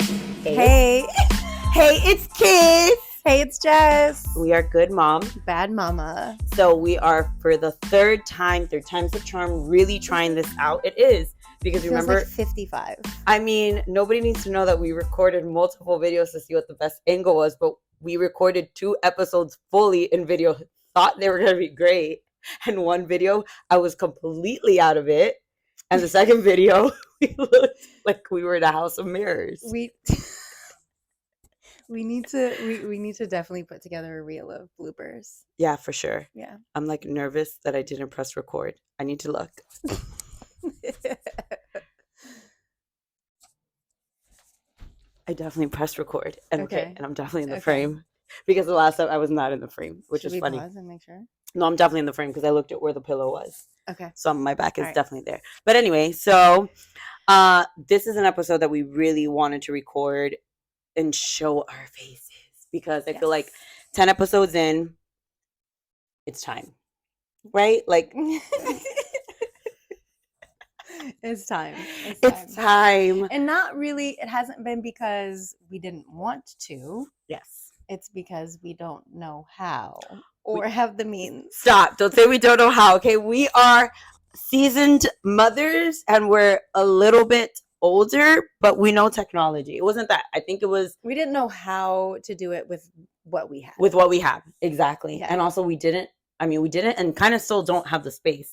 Hey. Hey, it's Kiss. Hey, it's Jess. We are Good Mom. Bad Mama. So we are, for the third time's the charm, really trying this out. It is. Because Feels remember, like 55. I mean, nobody needs to know that we recorded multiple videos to see what the best angle was, but we recorded 2 episodes fully in video, thought they were going to be great. And one video, I was completely out of it. And the second video, we looked like we were in a house of mirrors. We need to definitely put together a reel of bloopers. Yeah, for sure. Yeah. I'm like nervous that I didn't press record. I need to look. I definitely pressed record. And okay, and I'm definitely in the frame. Because the last time I was not in the frame, which is funny. Pause and make sure? No, I'm definitely in the frame because I looked at where the pillow was. Okay. So my back is definitely there. But anyway, so this is an episode that we really wanted to record and show our faces. Because I feel like 10 episodes in, it's time. Right? Like... It's time. It's time. And not really, it hasn't been because we didn't want to. Yes. It's because we don't know how or have the means. Stop. Don't say we don't know how. Okay. We are seasoned mothers and we're a little bit older, but we know technology. It wasn't that. I think it was... We didn't know how to do it with what we have. With what we have. Exactly. Yeah. And also we didn't and kind of still don't have the space.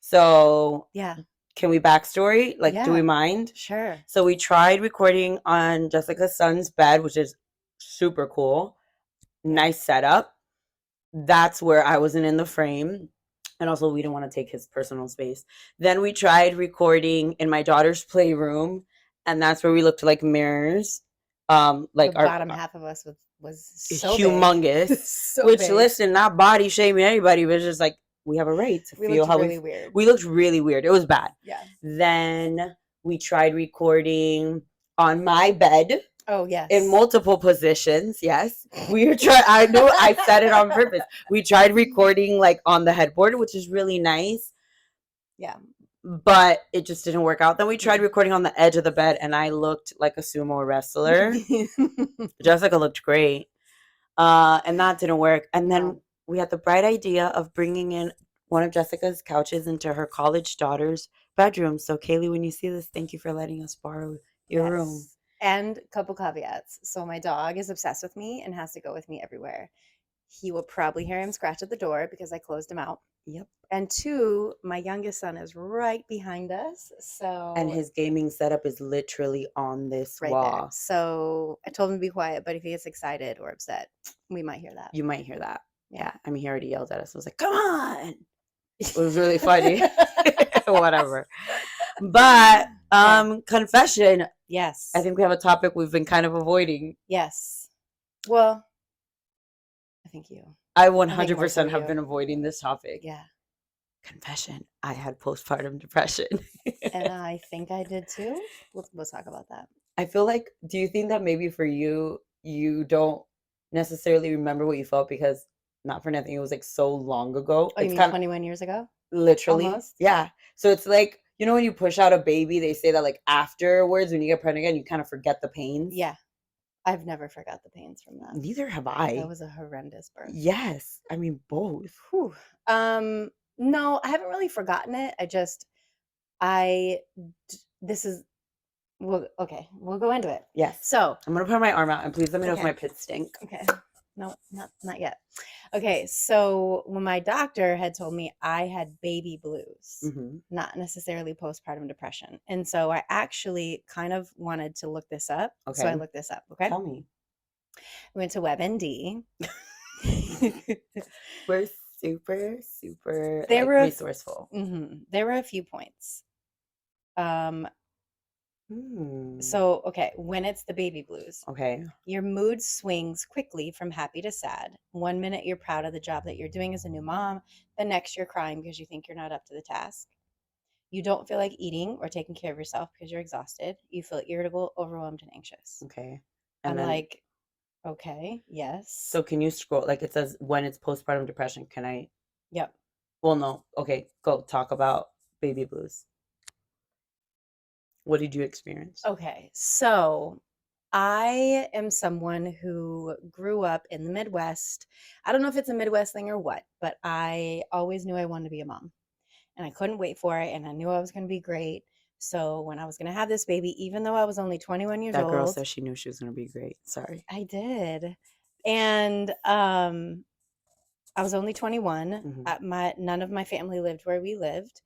So... Yeah. Can we backstory? Like, do we mind? Sure. So we tried recording on Jessica's son's bed, which is super cool. Nice setup. That's where I wasn't in the frame. And also we didn't want to take his personal space. Then we tried recording in my daughter's playroom. And that's where we looked like mirrors. Like the bottom half of us was so humongous. Big. So which, big. Listen, not body shaming anybody, but it's just like, we have a right to feel how weird. We looked really weird. It was bad. Yeah. Then we tried recording on my bed. Oh, yes. In multiple positions. Yes. We tried. I know I said it on purpose. We tried recording like on the headboard, which is really nice. Yeah. But it just didn't work out. Then we tried recording on the edge of the bed and I looked like a sumo wrestler. Jessica looked great. And that didn't work. And then we had the bright idea of bringing in one of Jessica's couches into her college daughter's bedroom. So, Kaylee, when you see this, thank you for letting us borrow your room. And a couple caveats. So my dog is obsessed with me and has to go with me everywhere. He will probably hear him scratch at the door because I closed him out. Yep. And 2, my youngest son is right behind us. So and his gaming setup is literally on this wall. There. So I told him to be quiet, but if he gets excited or upset, we might hear that. You might hear that. Yeah. I mean, he already yelled at us. I was like, come on. It was really funny. Whatever. But confession. Yes. I think we have a topic we've been kind of avoiding. Yes. Well, I think you. I 100% have been avoiding this topic. Yeah. Confession. I had postpartum depression. And I think I did too. We'll talk about that. I feel like, do you think that maybe for you don't necessarily remember what you felt because not for nothing, it was like so long ago. Oh, you mean 21 years ago? Literally. Almost? Yeah. So it's like, you know, when you push out a baby, they say that like afterwards, when you get pregnant again, you kind of forget the pains. Yeah. I've never forgot the pains from that. Neither have I. That was a horrendous birth. Yes. I mean, both. Whew. No, I haven't really forgotten it. We'll go into it. Yes. So I'm going to put my arm out and please let me know if my pits stink. Okay. No, not yet. Okay. So when my doctor had told me I had baby blues, not necessarily postpartum depression. And so I actually kind of wanted to look this up. Okay. So I looked this up. Okay. Tell me. I went to WebMD. We're super resourceful. There were a few points. So, okay, when it's the baby blues, your mood swings quickly from happy to sad. 1 minute you're proud of the job that you're doing as a new mom. The next you're crying because you think you're not up to the task. You don't feel like eating or taking care of yourself because you're exhausted. You feel irritable, overwhelmed, and anxious. Okay. And I'm like, okay, yes. So can you scroll? Like it says when it's postpartum depression. Can I? Yep. Well, no. Okay, go talk about baby blues. What did you experience? Okay, so I am someone who grew up in the Midwest. I don't know if it's a Midwest thing or what, but I always knew I wanted to be a mom and I couldn't wait for it. And I knew I was going to be great. So when I was going to have this baby, even though I was only 21 years That girl old, says she knew she was going to be great. Sorry. I did. And I was only 21. None of my family lived where we lived.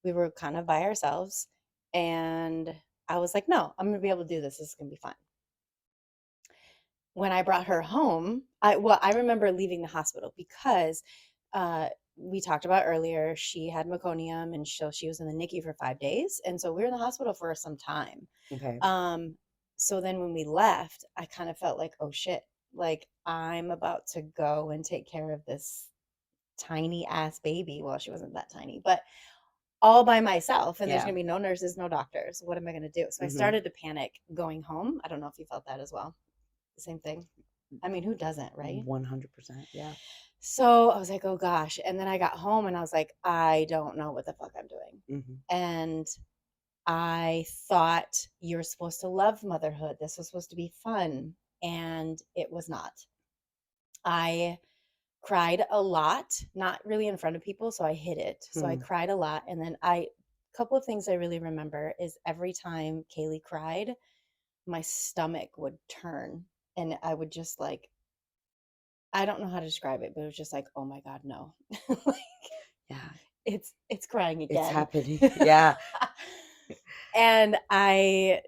We were kind of by ourselves. And I was like, no, I'm going to be able to do this. This is going to be fun. When I brought her home, I remember leaving the hospital because we talked about earlier, she had meconium and so she was in the NICU for 5 days. And so we were in the hospital for some time. Okay. So then when we left, I kind of felt like, oh shit, like I'm about to go and take care of this tiny ass baby. Well, she wasn't that tiny, but all by myself. And there's Yeah. going to be no nurses, no doctors. What am I going to do? So I started to panic going home. I don't know if you felt that as well. The same thing. I mean, who doesn't, right? 100%. Yeah. So I was like, oh gosh. And then I got home and I was like, I don't know what the fuck I'm doing. And I thought you're supposed to love motherhood. This was supposed to be fun. And it was not. I cried a lot, not really in front of people. So I hid it. So I cried a lot. And then a couple of things I really remember is every time Kaylee cried, my stomach would turn and I would just like, I don't know how to describe it, but it was just like, oh my God, no. Like, yeah. It's crying again. It's happening. Yeah. And I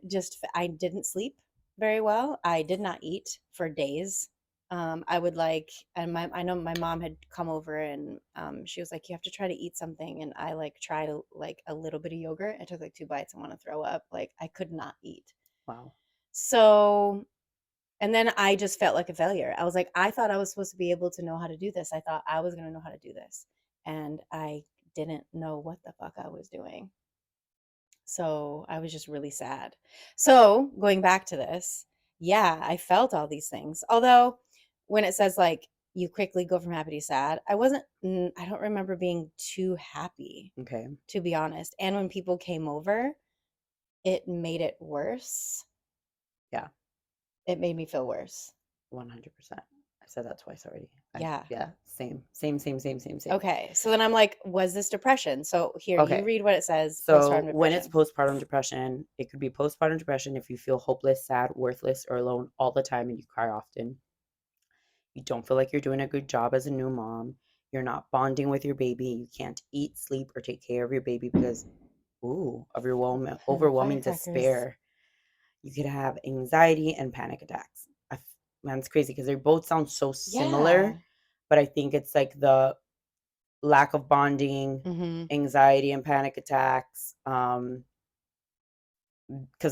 didn't sleep very well. I did not eat for days. I would like, and I know my mom had come over and she was like, you have to try to eat something. And I like tried like a little bit of yogurt. I took like 2 bites and want to throw up. Like I could not eat. Wow. So, and then I just felt like a failure. I was like, I thought I was supposed to be able to know how to do this. I thought I was going to know how to do this. And I didn't know what the fuck I was doing. So I was just really sad. So going back to this, yeah, I felt all these things. Although when it says like you quickly go from happy to sad, I don't remember being too happy. Okay. To be honest. And when people came over, it made it worse. Yeah. It made me feel worse. 100%. I said that twice already. Yeah. Yeah. Same. Okay. So then I'm like, was this depression? So here, you read what it says. So when it's postpartum depression, it could be postpartum depression if you feel hopeless, sad, worthless, or alone all the time and you cry often. You don't feel like you're doing a good job as a new mom. You're not bonding with your baby. You can't eat, sleep, or take care of your baby because, of your overwhelming despair. You could have anxiety and panic attacks. Man, it's crazy because they both sound so similar, but I think it's like the lack of bonding, anxiety and panic attacks. Because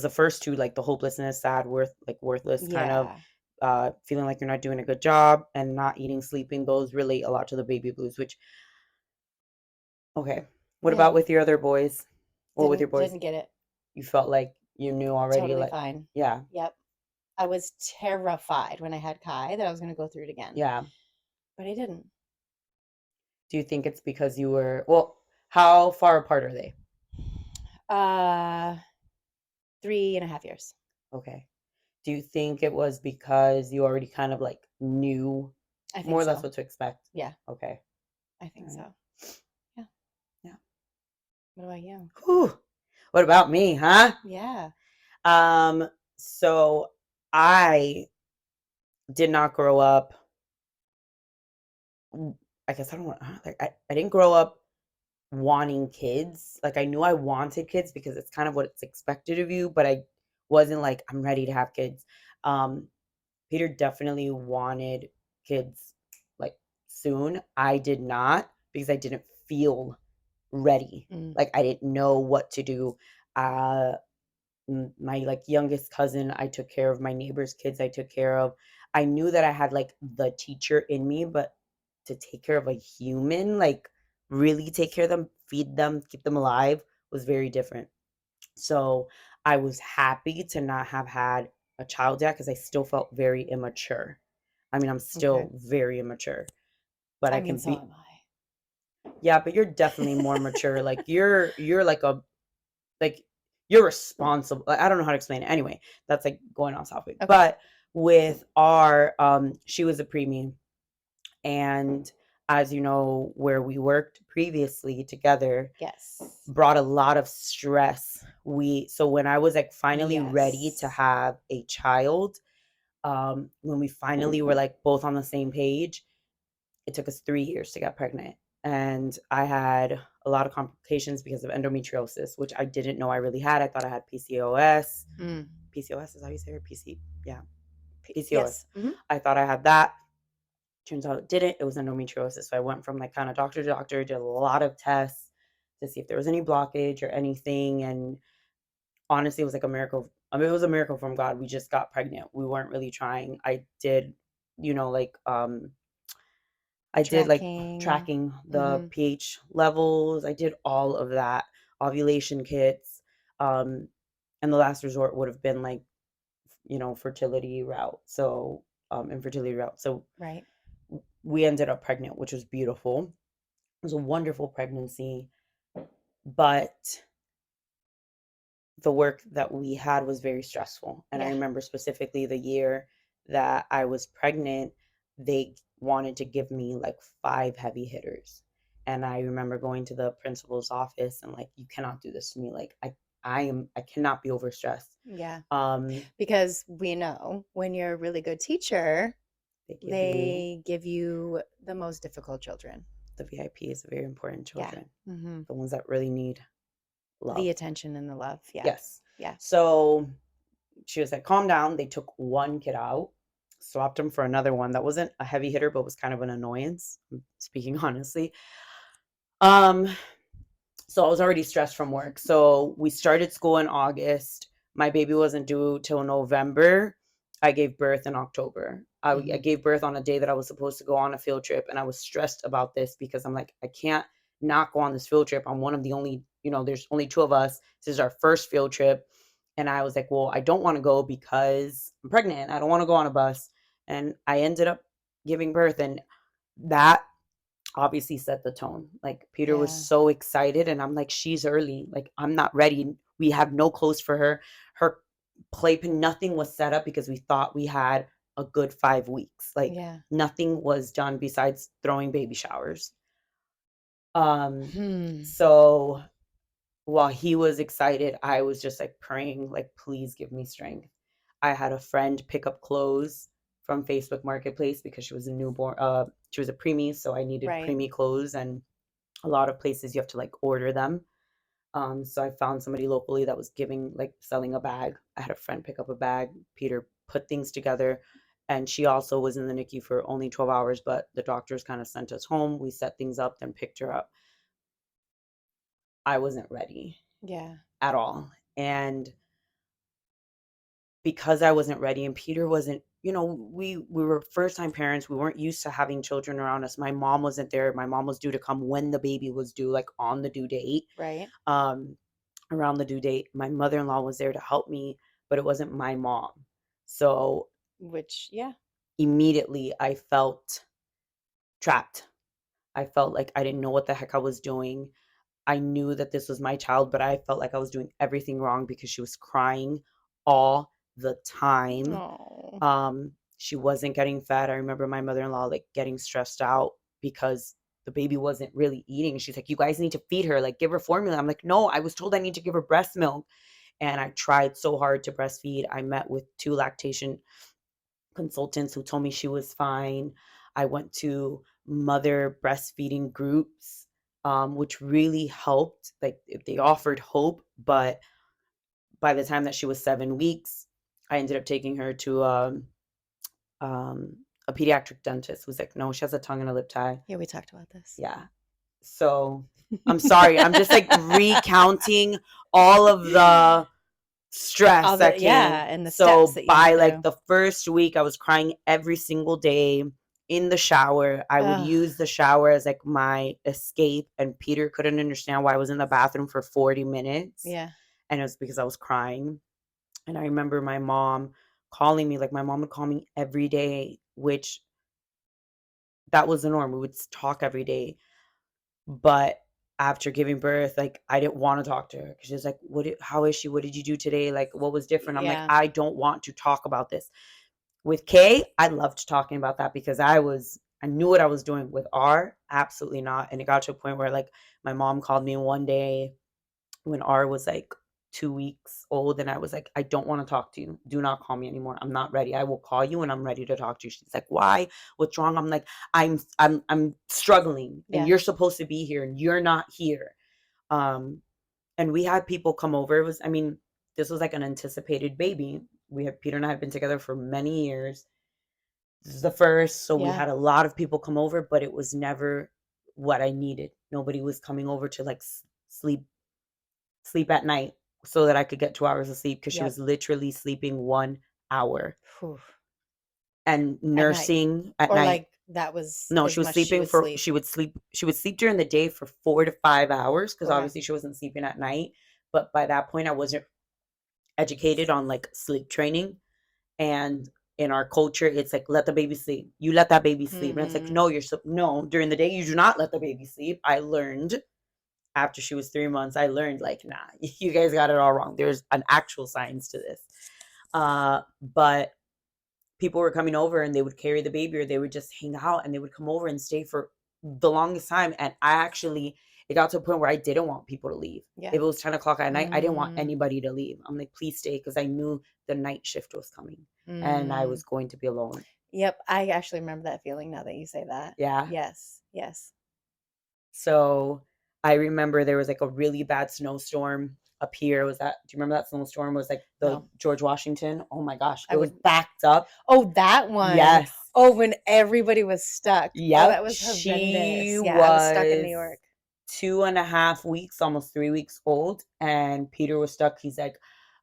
the first two, like the hopelessness, sad, worthless kind of, feeling like you're not doing a good job and not eating, sleeping, those relate a lot to the baby blues, which, okay. What about with your other boys? Well, with your boys? Didn't get it. You felt like you knew already? Totally fine. Yeah. Yep. I was terrified when I had Kai that I was going to go through it again. Yeah. But I didn't. Do you think it's because you were, how far apart are they? 3.5 years. Okay. Do you think it was because you already kind of like knew more or less what to expect? Yeah. Okay. I think so. Yeah. Yeah. What about you? Whew. What about me, huh? Yeah. So I did not grow up. I guess I don't want like I didn't grow up wanting kids. Like I knew I wanted kids because it's kind of what it's expected of you, but I wasn't like I'm ready to have kids. Peter definitely wanted kids like soon. I did not because I didn't feel ready. Like I didn't know what to do. My like youngest cousin, I took care of. My neighbor's kids, I took care of. I knew that I had like the teacher in me, but to take care of a human, like really take care of them, feed them, keep them alive was very different. So I was happy to not have had a child yet because I still felt very immature. I mean, I'm still very immature, but I can so be. Am I. Yeah, but you're definitely more mature. Like you're like you're responsible. I don't know how to explain it. Anyway, that's like going off topic. Okay. But with our, she was a preemie, and as you know, where we worked previously together, Yes. brought a lot of stress. So when I was like finally ready to Yes. have a child, when we finally were like both on the same page, it took us 3 years to get pregnant. And I had a lot of complications because of endometriosis, which I didn't know I really had. I thought I had PCOS. PCOS is how you say it? Yeah, PCOS. Yes. Mm-hmm. I thought I had that. Turns out it didn't. It was endometriosis. So I went from like kind of doctor to doctor, did a lot of tests to see if there was any blockage or anything. And honestly, it was like a miracle. I mean, it was a miracle from God. We just got pregnant. We weren't really trying. I did, like I did like tracking the pH levels. I did all of that, ovulation kits. And the last resort would have been like, fertility route. So, infertility route. So Right. we ended up pregnant, which was beautiful. It was a wonderful pregnancy, but the work that we had was very stressful. And I remember specifically the year that I was pregnant, they wanted to give me like 5 heavy hitters. And I remember going to the principal's office and like, you cannot do this to me. Like I cannot be overstressed. Yeah. Because we know when you're a really good teacher, they give you the most difficult children. The VIPs, the very important children. Yeah. Mm-hmm. The ones that really need love. The attention and the love. Yeah. Yes. Yeah. So she was like, calm down. They took one kid out, swapped him for another one that wasn't a heavy hitter, but was kind of an annoyance, speaking honestly. So I was already stressed from work. So we started school in August. My baby wasn't due till November. I gave birth in October. I gave birth on a day that I was supposed to go on a field trip. And I was stressed about this because I'm like, I can't not go on this field trip. I'm one of the only, there's only 2 of us. This is our first field trip. And I was like, well, I don't want to go because I'm pregnant. I don't want to go on a bus. And I ended up giving birth. And that obviously set the tone. Like Peter was so excited and I'm like, she's early. Like I'm not ready. We have no clothes for her. Her playpen, nothing was set up because we thought we had a good 5 weeks. Like nothing was done besides throwing baby showers. So while he was excited, I was just like praying, like, please give me strength. I had a friend pick up clothes from Facebook Marketplace because she was a newborn, she was a preemie, so I needed preemie clothes, and a lot of places you have to like order them. So I found somebody locally that was selling a bag. I had a friend pick up a bag. Peter put things together, and she also was in the NICU for only 12 hours, but the doctors kind of sent us home. We set things up, then picked her up. I wasn't ready. At all. And because I wasn't ready and Peter wasn't, we were first-time parents. We weren't used to having children around us. My mom wasn't there. My mom was due to come when the baby was due, like on the due date. Right. Around the due date. My mother-in-law was there to help me, but it wasn't my mom. So, immediately I felt trapped. I felt like I didn't know what the heck I was doing. I knew that this was my child, but I felt like I was doing everything wrong because she was crying all the time. She wasn't getting fed. I remember my mother-in-law like getting stressed out because the baby wasn't really eating. She's like, you guys need to feed her, like give her formula. I'm like, no, I was told I need to give her breast milk. And I tried so hard to breastfeed. I met with 2 lactation consultants who told me she was fine. I went to mother breastfeeding groups, which really helped. Like they offered hope, but by the time that she was 7 weeks, I ended up taking her to a pediatric dentist who's like, no, she has a tongue and a lip tie. Yeah, we talked about this. Yeah. So I'm sorry. I'm just like recounting all of the stress that came. And the steps that you by like the first week I was crying every single day in the shower. I would use the shower as like my escape, and Peter couldn't understand why I was in the bathroom for 40 minutes. And it was because I was crying. And I remember my mom calling me. Like my mom would call me every day, which that was the norm. We would talk every day. But after giving birth, like, I didn't want to talk to her because she was like, how is she? What did you do today? Like, what was different? I'm like, Yeah. I don't want to talk about this. With Kay, I loved talking about that because I knew what I was doing. With R, absolutely not. And it got to a point where, like, my mom called me one day when R was like 2 weeks old, and I was like, I don't want to talk to you. Do not call me anymore. I'm not ready. I will call you when I'm ready to talk to you. She's like, why? What's wrong? I'm like, I'm struggling, and Yeah. you're supposed to be here, and you're not here. And we had people come over. This was like an anticipated baby. Peter and I had been together for many years. This is the first, so we Yeah. had a lot of people come over, but it was never what I needed. Nobody was coming over to like sleep at night so that I could get 2 hours of sleep, because she Yep. was literally sleeping 1 hour Whew. and nursing at Or night. like that was No, as she was much sleeping she would sleep during the day for 4 to 5 hours, because Okay. obviously she wasn't sleeping at night. But by that point, I wasn't educated on like sleep training. And in our culture, it's like, let the baby sleep. You let that baby sleep. And it's like, no, no, during the day, you do not let the baby sleep. I learned after she was 3 months, I learned, like, nah, you guys got it all wrong. There's an actual science to this. But people were coming over and they would carry the baby, or they would just hang out, and they would come over and stay for the longest time. And it got to a point where I didn't want people to leave. Yeah. If it was 10 o'clock at night, I didn't want anybody to leave. I'm like, please stay, because I knew the night shift was coming and I was going to be alone. Yep. I actually remember that feeling now that you say that. Yeah. Yes. So I remember there was like a really bad snowstorm up here. Do you remember that snowstorm? It was like the George Washington. Oh my gosh. It was backed up. Oh, that one. Yes. Oh, when everybody was stuck. Yeah. Oh, that was horrendous. She I was stuck in New York. 2.5 weeks, almost 3 weeks old. And Peter was stuck. He's like,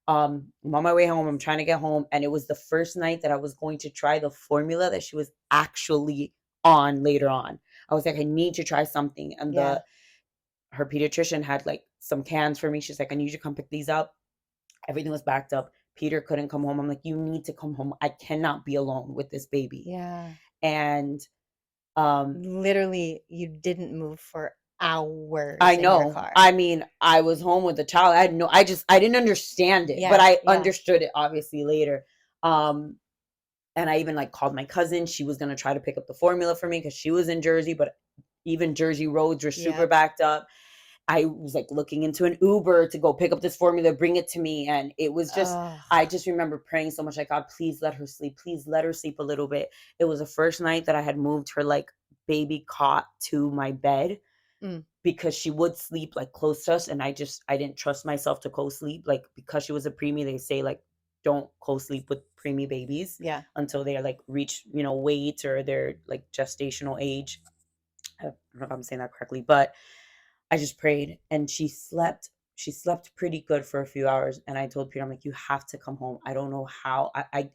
I'm on my way home. I'm trying to get home. And it was the first night that I was going to try the formula that she was actually on later on. I was like, I need to try something. And her pediatrician had like some cans for me. She's like, I need you to come pick these up. Everything was backed up. Peter couldn't come home. I'm like, you need to come home. I cannot be alone with this baby. Yeah. And literally, you didn't move for hours. I in know. Your car. I mean, I was home with the child. I didn't understand it, but I understood it obviously later. And I even like called my cousin. She was going to try to pick up the formula for me because she was in Jersey, but even Jersey roads were super backed up. I was like looking into an Uber to go pick up this formula, bring it to me. And it was just, I just remember praying so much, like, God, please let her sleep. Please let her sleep a little bit. It was the first night that I had moved her like baby cot to my bed, because she would sleep like close to us. And I didn't trust myself to co-sleep. Like, because she was a preemie, they say like, don't co-sleep with preemie babies until they're like reach, weight or their like gestational age. I don't know if I'm saying that correctly, but I just prayed, and she slept pretty good for a few hours. And I told Peter, I'm like, you have to come home. I don't know how. I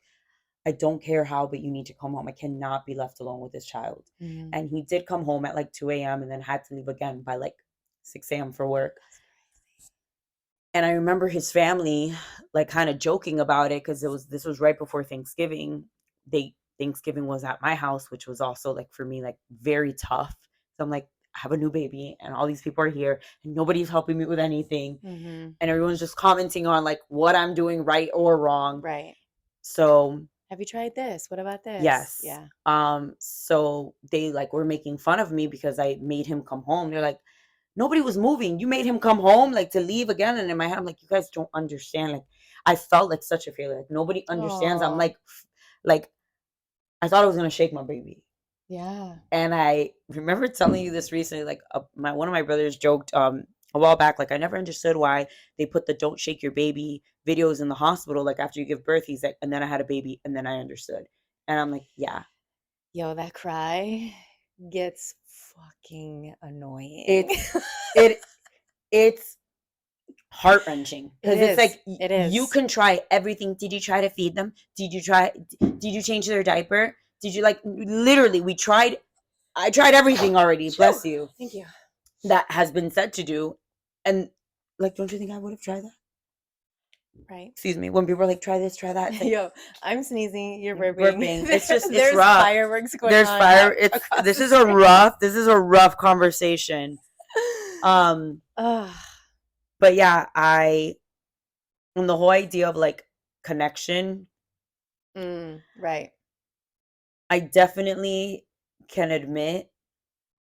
don't care how, but you need to come home. I cannot be left alone with this child. And he did come home at like 2 a.m. and then had to leave again by like 6 a.m. for work. And I remember his family like kind of joking about it, because this was right before Thanksgiving. Thanksgiving was at my house, which was also like for me like very tough. So I'm like, I have a new baby and all these people are here and nobody's helping me with anything. And everyone's just commenting on like what I'm doing right or wrong. Right. So have you tried this? What about this? Yes. Yeah. So they like were making fun of me because I made him come home. They're like, nobody was moving. You made him come home, like, to leave again. And in my head, I'm like, you guys don't understand. Like, I felt like such a failure. Like, nobody understands. I'm like, I thought I was gonna shake my baby. Yeah. And I remember telling you this recently. Like, one of my brothers joked a while back, like, I never understood why they put the "don't shake your baby" videos in the hospital. Like, after you give birth, he's like, and then I had a baby, and then I understood. And I'm like, yeah. Yo, that cry gets fucking annoying. It's heart-wrenching, because it's like, it is. You can try everything. Did you try to feed them? Did you change their diaper? Did you, like, literally I tried everything already. Bless you. Thank you. That has been said to do. And like, don't you think I would have tried that? Right. Excuse me. When people are like, try this, try that. Like, yo, I'm sneezing. You're burping. It's just, there's rough. Fireworks going there's on. This is a rough conversation. Ugh. But yeah, and the whole idea of like connection, Right. I definitely can admit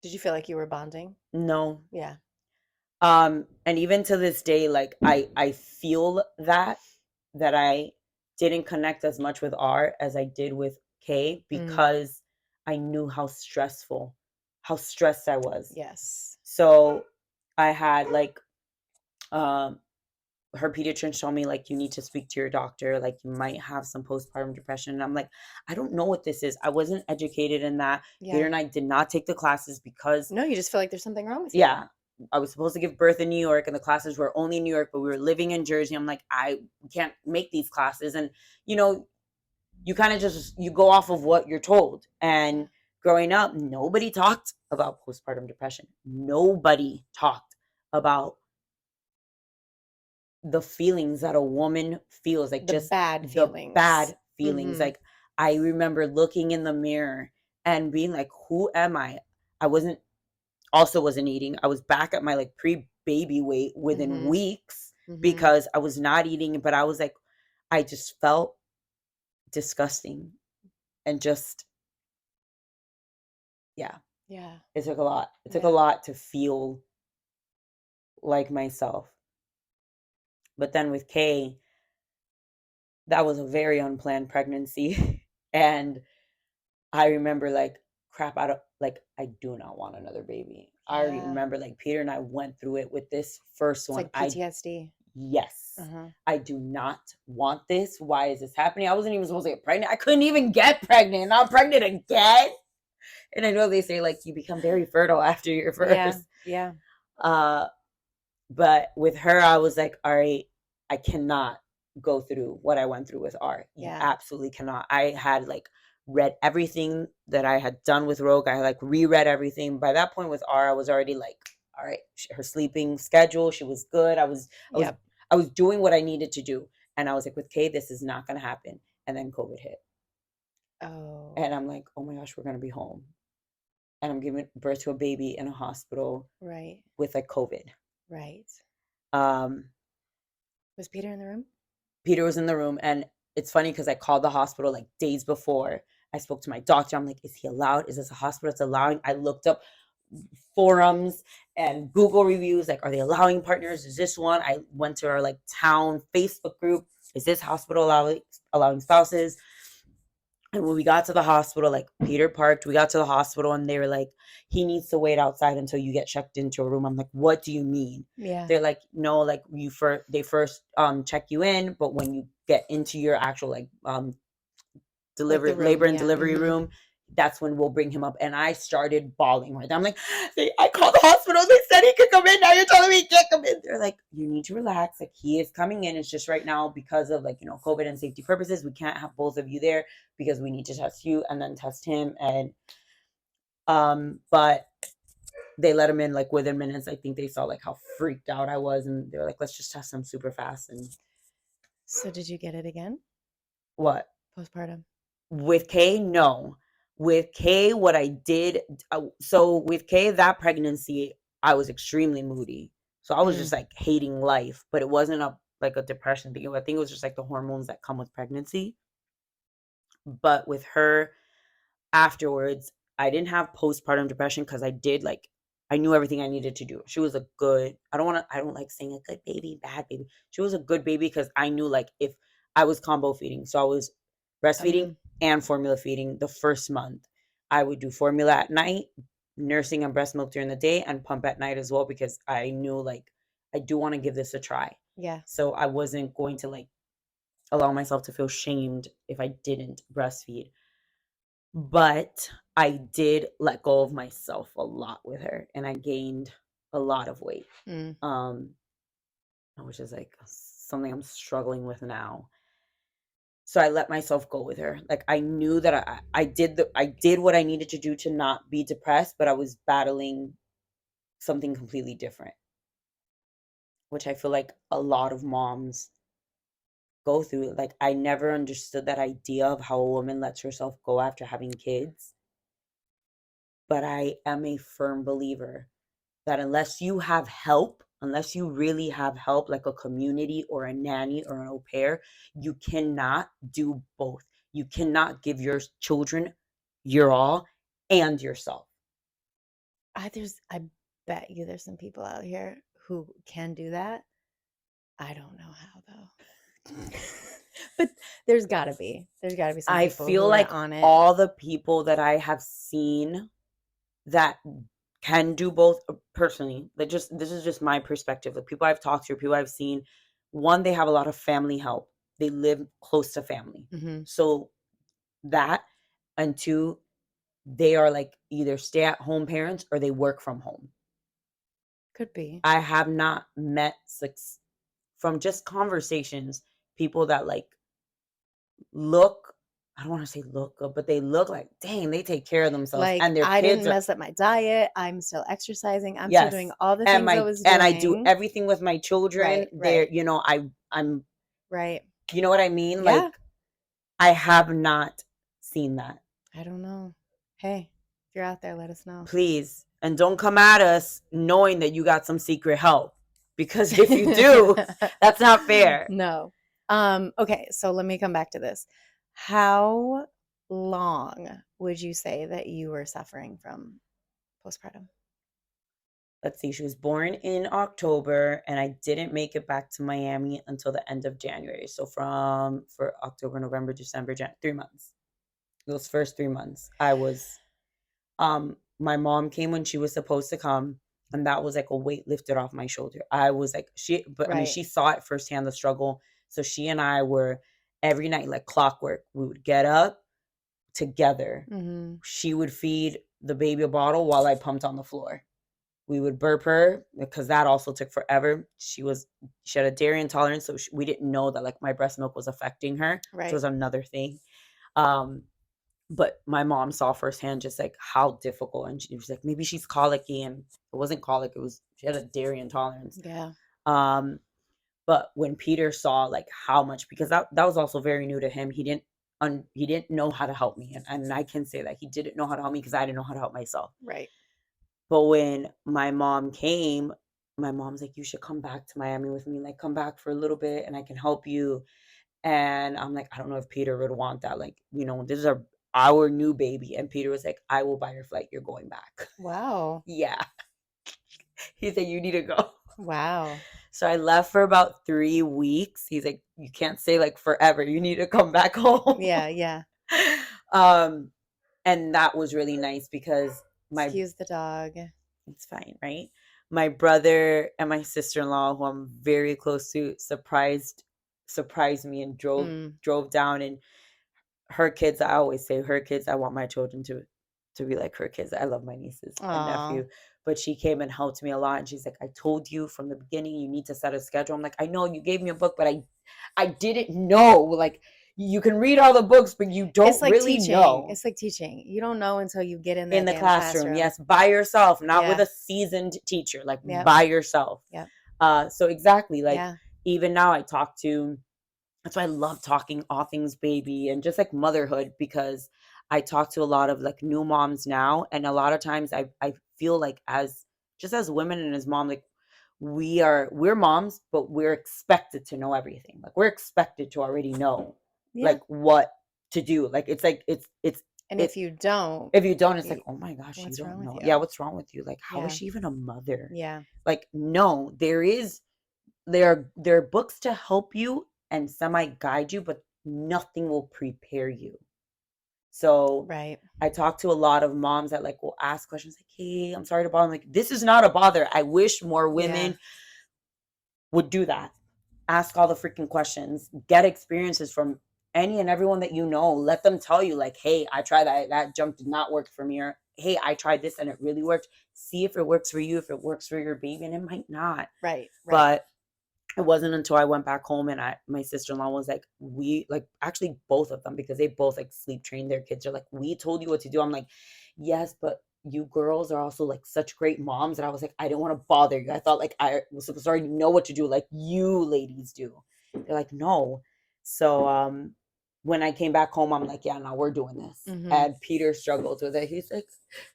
Did you feel like you were bonding? no. Yeah. And even to this day, like I feel that I didn't connect as much with R as I did with K because I knew how stressed I was. Yes. So I had like um her pediatrician told me like you need to speak to your doctor, like you might have some postpartum depression. And I'm like, I don't know what this is. I wasn't educated in that. Peter Yeah. and I did not take the classes because No, you just feel like there's something wrong with you. yeah, I was supposed to give birth in New York and the classes were only in New York, but we were living in Jersey. I'm like, I can't make these classes. And you know, you kind of just you go off of what you're told. And growing up, nobody talked about postpartum depression. Nobody talked about the feelings that a woman feels, like The just bad the feelings. bad feelings. Mhm. Like I remember looking in the mirror and being like, who am I? I wasn't eating. I was back at my like pre-baby weight within weeks because I was not eating, but I was like, I just felt disgusting and just yeah. Yeah. It took a lot. It took a Yeah. lot to feel like myself. But then with Kay, that was a very unplanned pregnancy. And I remember like crap, I do not want another baby. I Yeah. remember like Peter and I went through it with this first It's one. like PTSD. Yes. Uh-huh. I do not want this. Why is this happening? I wasn't even supposed to get pregnant. I couldn't even get pregnant. Now I'm pregnant again. And I know they say like you become very fertile after your Yeah. first. Yeah. Uh but with her, I was like, all right, I cannot go through what I went through with R. You Yeah. absolutely cannot. I had like read everything that I had done with Rogue. I like reread everything. By that point with R, I was already like, all right, her sleeping schedule, she was good. Yep. I was doing what I needed to do. And I was like, with Kay, this is not gonna happen. And then COVID hit. Oh. And I'm like, oh my gosh, we're gonna be home. And I'm giving birth to a baby in a hospital Right. with like COVID. Right. Um, Was Peter in the room? Peter was in the room, and it's funny because I called the hospital like days before. I spoke to my doctor. I'm like, is he allowed? Is this a hospital that's allowing? I looked up forums and Google reviews, like, are they allowing partners? Is this one? I went to our like town Facebook group. Is this hospital allowing spouses? And when we got to the hospital, like Peter parked, we got to the hospital and they were like, he needs to wait outside until you get checked into a room. I'm like, what do you mean? Yeah. They're like, no, like they first check you in, but when you get into your actual like Like the room, labor and yeah. delivery room, that's when we'll bring him up. And I started bawling right there. I'm like, I called the hospital. They said he could come in. Now you're telling me he can't come in. They're like, you need to relax. Like he is coming in. It's just right now because of like, COVID and safety purposes. We can't have both of you there because we need to test you and then test him. And but they let him in like within minutes. I think they saw like how freaked out I was, and they were like, let's just test him super fast. And So did you get it again? what? Postpartum. With Kay, no. With Kay, what I did, so with Kay, that pregnancy, I was extremely moody. So I was just like hating life, but it wasn't like a depression thing. I think it was just like the hormones that come with pregnancy. But with her, afterwards, I didn't have postpartum depression because I knew everything I needed to do. She was a good, I don't like saying a good baby, bad baby. She was a good baby because I knew like if I was combo feeding. So I was breastfeeding and formula feeding the first month. I would do formula at night, nursing and breast milk during the day, and pump at night as well because I knew like I do want to give this a try. Yeah. So I wasn't going to like allow myself to feel shamed if I didn't breastfeed. But I did let go of myself a lot with her and I gained a lot of weight. Um which is like something I'm struggling with now. So I let myself go with her. Like I knew that I did what I needed to do to not be depressed, but I was battling something completely different, which I feel like a lot of moms go through. Like I never understood that idea of how a woman lets herself go after having kids. But I am a firm believer that unless you have help, unless you really have help, like a community or a nanny or an au pair, you cannot do both. You cannot give your children your all and yourself. I bet you there's some people out here who can do that. I don't know how though. But there's gotta be. There's gotta be some I people who feel are like on it. all the people that I have seen that can do both personally, that just this is just my perspective. The people I've talked to, people I've seen, one, they have a lot of family help. They live close to family. Mm-hmm. So that, and two, they are like either stay-at-home parents or they work from home. Could be. I have not met from just conversations, people that like look, I don't want to say look good, but they look like, dang, they take care of themselves Like, and their I kids didn't are, mess up my diet. I'm still exercising. I'm still doing yes. all the And things I my was and I do doing. everything with my children. Right, They're, right, I'm right. you know what I mean? Yeah. Like I have not seen that. I don't know. Hey, if you're out there, let us know. Please. And don't come at us knowing that you got some secret help. Because if you do, that's not fair. No. Okay, so let me come back to this. How long would you say that you were suffering from postpartum? Let's see, she was born in October and I didn't make it back to Miami until the end of January. So for October, November, December, 3 months. Those first 3 months, I was my mom came when she was supposed to come, and that was like a weight lifted off my shoulder. I was like, I mean, Right. she saw it firsthand, the struggle. So she and I were every night like clockwork. We would get up together. Mm-hmm. She would feed the baby a bottle while I pumped on the floor. We would burp her because that also took forever. She had a dairy intolerance, so we didn't know that like my breast milk was affecting her, which Right. was another thing. But my mom saw firsthand just like how difficult, and she was like, maybe she's colicky, and it wasn't colic, she had a dairy intolerance. Yeah. But when Peter saw like how much, because that was also very new to him, he didn't know how to help me, and I can say that he didn't know how to help me because I didn't know how to help myself. Right. But when my mom came, my mom's like, you should come back to Miami with me, like come back for a little bit and I can help you. And I'm like, I don't know if Peter would want that. Like, this is our new baby. And Peter was like, I will buy your flight. You're going back. Wow. Yeah. He said, you need to go. Wow. So I left for about 3 weeks. He's like, you can't stay like forever. You need to come back home. Yeah, yeah. And that was really nice because Excuse the dog. It's fine, right? My brother and my sister-in-law, who I'm very close to, surprised me and drove down, and her kids, I always say her kids, I want my children to be like her kids. I love my nieces and nephew. But she came and helped me a lot, and she's like, I told you from the beginning you need to set a schedule. I'm like, I know you gave me a book, but I didn't know, like, you can read all the books, but you don't really know. It's like teaching. You don't know until you get in In the classroom. Yes, by yourself, not with a seasoned teacher, like by yourself. Yeah. So exactly, like even now I talk to, that's why I love talking all things baby and just like motherhood, because I talk to a lot of like new moms now, and a lot of times I feel like as women and as mom, like we're moms, but we're expected to know everything. Like we're expected to already know like what to do. Like it's and if you don't, it's like, oh my gosh, you don't know. Yeah, what's wrong with you? Like, how is she even a mother? Yeah. Like, no, there are books to help you and semi-guide you, but nothing will prepare you. So right. I talk to a lot of moms that like will ask questions like, hey, I'm sorry to bother. I'm like, this is not a bother. I wish more women would do that. Ask all the freaking questions. Get experiences from any and everyone that you know. Let them tell you like, hey, I tried that jump did not work for me, or hey, I tried this and it really worked. See if it works for you, if it works for your baby, and it might not. Right. But it wasn't until I went back home and my sister-in-law was like, actually both of them, because they both like sleep train their kids, are like, we told you what to do. I'm like, yes, but you girls are also like such great moms. And I was like, I didn't want to bother you. I thought like I was supposed to already know what to do, like you ladies do. They're like, no. So when I came back home, I'm like, yeah, no, we're doing this. And Peter struggles with it. He's like,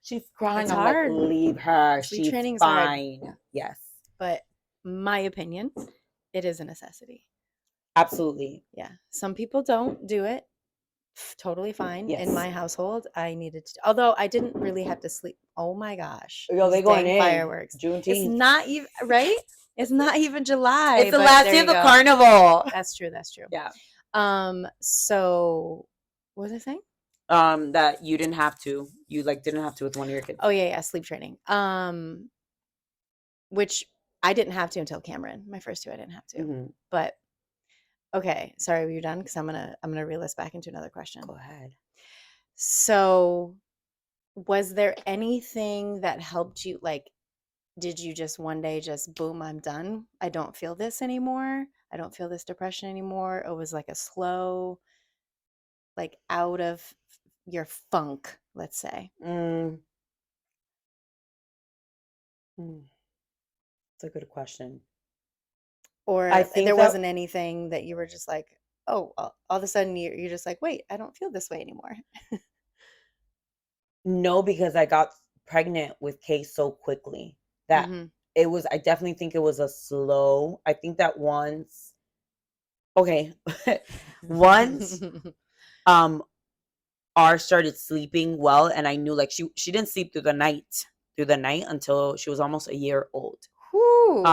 she's crying. It's I'm hard. like, leave her. Sleep She's training's fine. hard. Yes. But my opinion, it is a necessity. Absolutely. Yeah. Some people don't do it. Totally fine. Yes. In my household, I needed to, although I didn't really have to sleep. Oh my gosh. Yo, they going in. Fireworks. Juneteenth. It's not even, right? It's not even July. It's the but last there day you of the go. carnival. That's true. That's true. Yeah. So what was I saying? That you didn't have to. You like didn't have to with one of your kids. Oh yeah, sleep training. Which I didn't have to until Cameron. My first two I didn't have to. But okay, sorry, were you done? Because I'm gonna reel us back into another question. Go ahead. So was there anything that helped you, like, did you just one day just boom, I'm done? I don't feel this anymore. I don't feel this depression anymore. It was like a slow, like out of your funk, let's say. That's a good question. Or I think there wasn't anything that you were just like, oh, all of a sudden you're just like, wait, I don't feel this way anymore. No, because I got pregnant with Kay so quickly that it was, I definitely think it was a slow, I think that once R started sleeping well, and I knew like she didn't sleep through the night until she was almost a year old. Whew.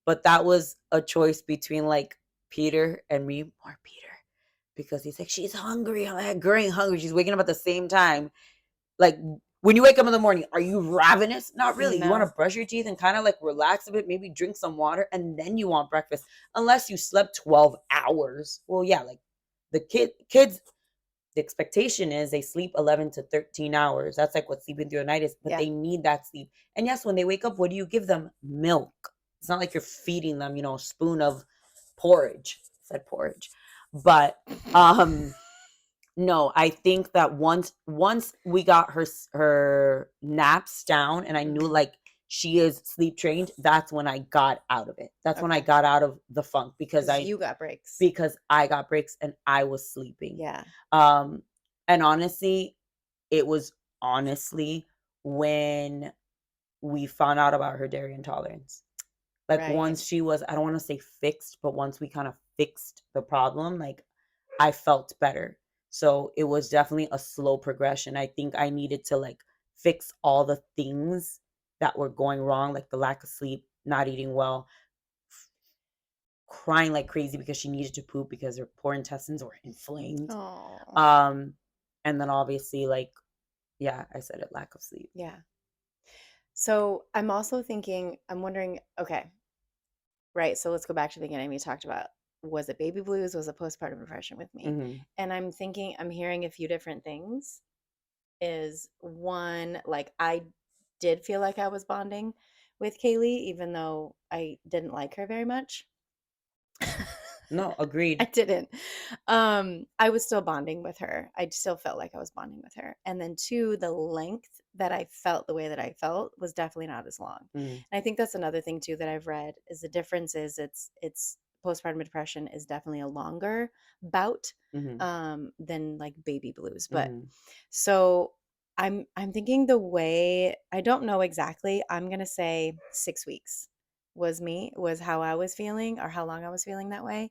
But that was a choice between like Peter and me, more Peter, because he's like, she's hungry. I'm like, girl ain't hungry. She's waking up at the same time. Like when you wake up in the morning, are you ravenous? Not really. No. You want to brush your teeth and kind of like relax a bit, maybe drink some water, and then you want breakfast. Unless you slept 12 hours. Well, yeah, like the kids, the expectation is they sleep 11 to 13 hours. That's like what sleeping through the night is, but they need that sleep. And yes, when they wake up, what do you give them? Milk. It's not like you're feeding them, a spoon of porridge. I said porridge. But no, I think that once we got her naps down and I knew like she is sleep trained, that's when I got out of it. That's when I got out of the funk because you got breaks. Because I got breaks and I was sleeping. Yeah. And honestly, it was when we found out about her dairy intolerance. Like once she was, I don't want to say fixed, but once we kind of fixed the problem, like I felt better. So it was definitely a slow progression. I think I needed to like fix all the things that were going wrong, like the lack of sleep, not eating well, crying like crazy because she needed to poop because her poor intestines were inflamed. Aww. And then obviously like, yeah, I said it, lack of sleep. Yeah. So I'm also thinking, I'm wondering, okay, right. So let's go back to the beginning. We talked about, was it baby blues? Was it postpartum depression with me? And I'm thinking, I'm hearing a few different things. Is one, like I did feel like I was bonding with Kaylee, even though I didn't like her very much. No, agreed. I didn't. I was still bonding with her. I still felt like I was bonding with her. And then two, the length that I felt, the way that I felt was definitely not as long. And I think that's another thing too that I've read is the difference is it's postpartum depression is definitely a longer bout than like baby blues. But so I'm thinking the way, I don't know exactly, I'm gonna say 6 weeks was how I was feeling or how long I was feeling that way.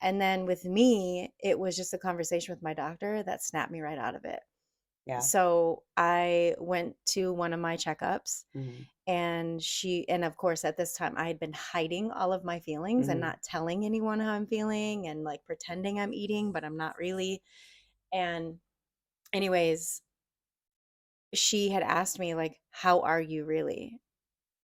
And then with me, it was just a conversation with my doctor that snapped me right out of it. Yeah. So I went to one of my checkups and of course at this time I had been hiding all of my feelings and not telling anyone how I'm feeling and like pretending I'm eating, but I'm not really. And anyways, she had asked me like, how are you really?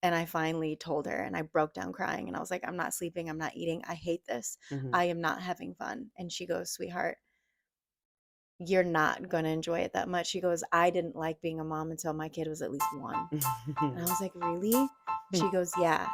And I finally told her and I broke down crying and I was like, I'm not sleeping. I'm not eating. I hate this. I am not having fun. And she goes, sweetheart, you're not going to enjoy it that much. She goes, I didn't like being a mom until my kid was at least 1. And I was like, really? She goes, yeah.